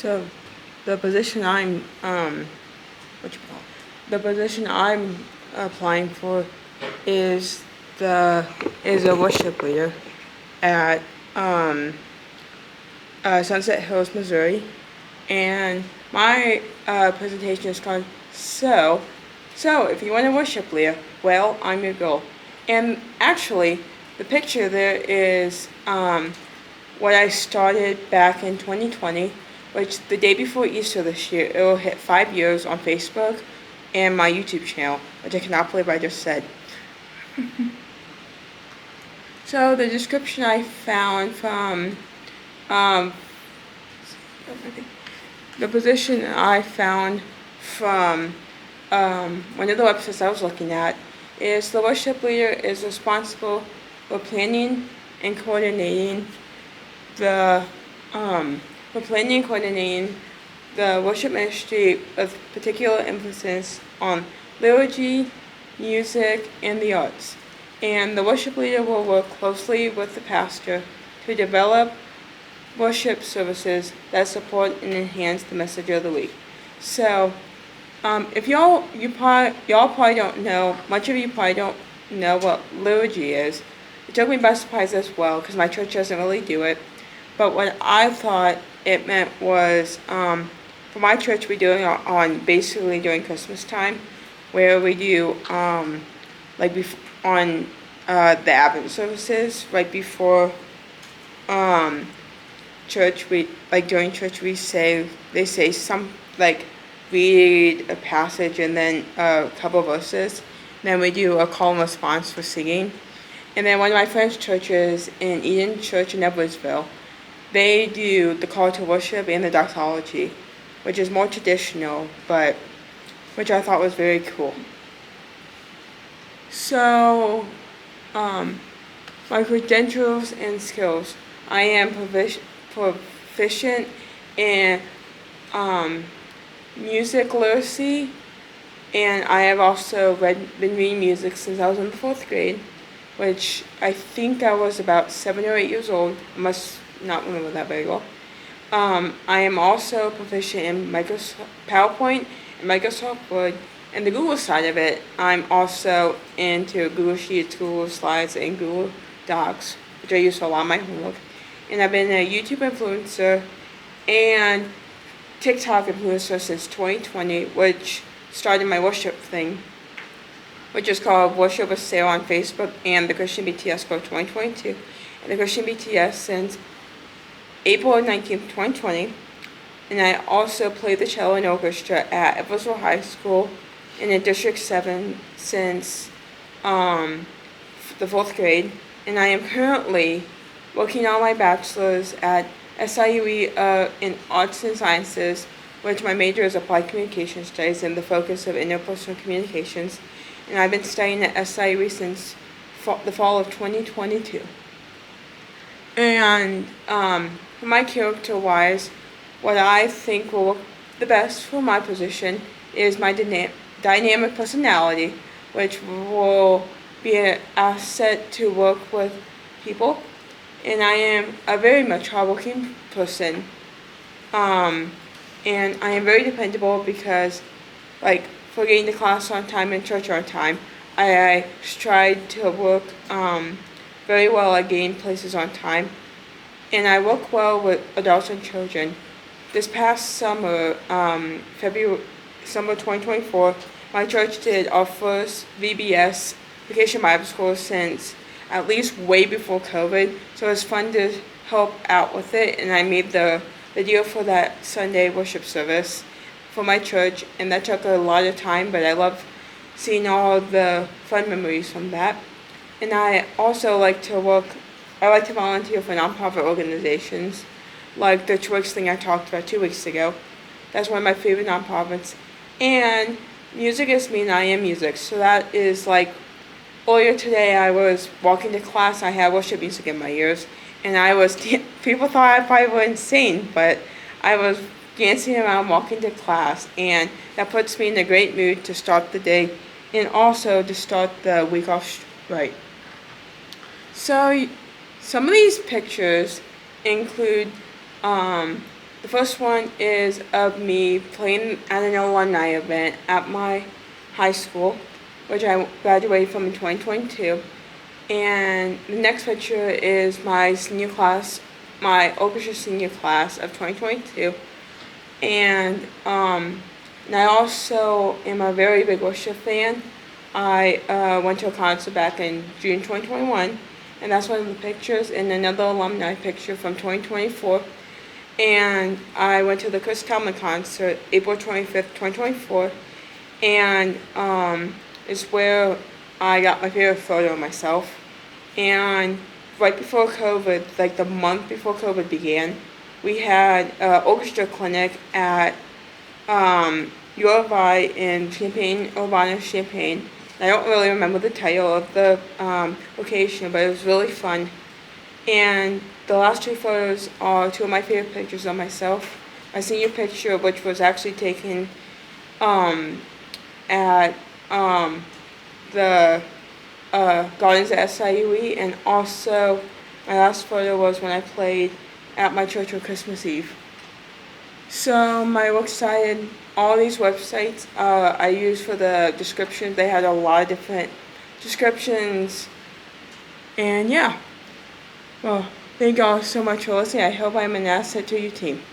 So, the position I'm the position I'm applying for is a worship leader at Sunset Hills, Missouri, and my presentation is called So if you want a worship leader, well, I'm your girl. And actually, the picture there is what I started back in 2020, which the day before Easter this year, it will hit 5 years on Facebook and my YouTube channel, which I cannot believe I just said. So the description I found from the position I found from one of the websites I was looking at is the worship leader is responsible for planning and coordinating the worship ministry with particular emphasis on liturgy, music, and the arts. And the worship leader will work closely with the pastor to develop worship services that support and enhance the message of the week. So, if y'all probably don't know, much of you probably don't know what liturgy is. It took me by surprise as well, because my church doesn't really do it. But what I thought it meant was, for my church, we do it on basically during Christmas time, where we do, on the Advent services, right before, church, during church, they say read a passage and then a couple verses. Then we do a call and response for singing. And then one of my friends' churches in Eden Church in Edwardsville, they do the call to worship and the doxology, which is more traditional, but which I thought was very cool. So, my credentials and skills. I am proficient in music literacy, and I have also been reading music since I was in the 4th grade, which I think I was about 7 or 8 years old. I must not remember that very well. I am also proficient in Microsoft PowerPoint and Microsoft Word, and the Google side of it, I'm also into Google Sheets, Google Slides, and Google Docs, which I use for a lot of my homework. And I've been a YouTube influencer and TikTok influencer since 2020, which started my worship thing, which is called Worship with Sale on Facebook, and the Christian BTS Girl 2022, and the Christian BTS since April 19th, 2020. And I also play the cello and orchestra at Edwardsville High School in District 7 since the 4th grade. And I am currently working on my bachelor's at SIUE in Arts and Sciences, which my major is Applied Communication Studies and the focus of interpersonal communications. And I've been studying at SIUE since the fall of 2022. And for my character-wise, what I think will work the best for my position is my dynamic personality, which will be an asset to work with people. And I am a very much hardworking person. And I am very dependable because, for getting to class on time and church on time, I strive to work very well at getting places on time. And I work well with adults and children. This past summer, summer 2024, my church did our first VBS, Vacation Bible School, since at least way before COVID. So it was fun to help out with it, and I made the video for that Sunday worship service for my church, and that took a lot of time, but I love seeing all the fun memories from that. And I also like to volunteer for nonprofit organizations, like the Choice thing I talked about 2 weeks ago. That's one of my favorite nonprofits. And music is me, and I am music. So that is earlier today I was walking to class, I had worship music in my ears, and people thought I probably was insane, but I was dancing around walking to class, and that puts me in a great mood to start the day, and also to start the week off right. So some of these pictures include The first one is of me playing at an alumni event at my high school, which I graduated from in 2022. And the next picture is my senior class, my orchestra senior class of 2022. And I also am a very big worship fan. I went to a concert back in June 2021, and that's one of the pictures, and another alumni picture from 2024. And I went to the Chris Talman concert April 25th, 2024, and it's where I got my favorite photo of myself. And right before COVID, like the month before COVID began, we had an orchestra clinic at U of I in Champaign, Urbana, Champaign. I don't really remember the title of the location, but it was really fun. And the last two photos are two of my favorite pictures of myself. My senior picture, which was actually taken at the Gardens at SIUE, and also my last photo was when I played at my church on Christmas Eve. So I'm excited. All these websites I use for the descriptions, they had a lot of different descriptions. And yeah. Well, thank you all so much for listening. I hope I'm an asset to your team.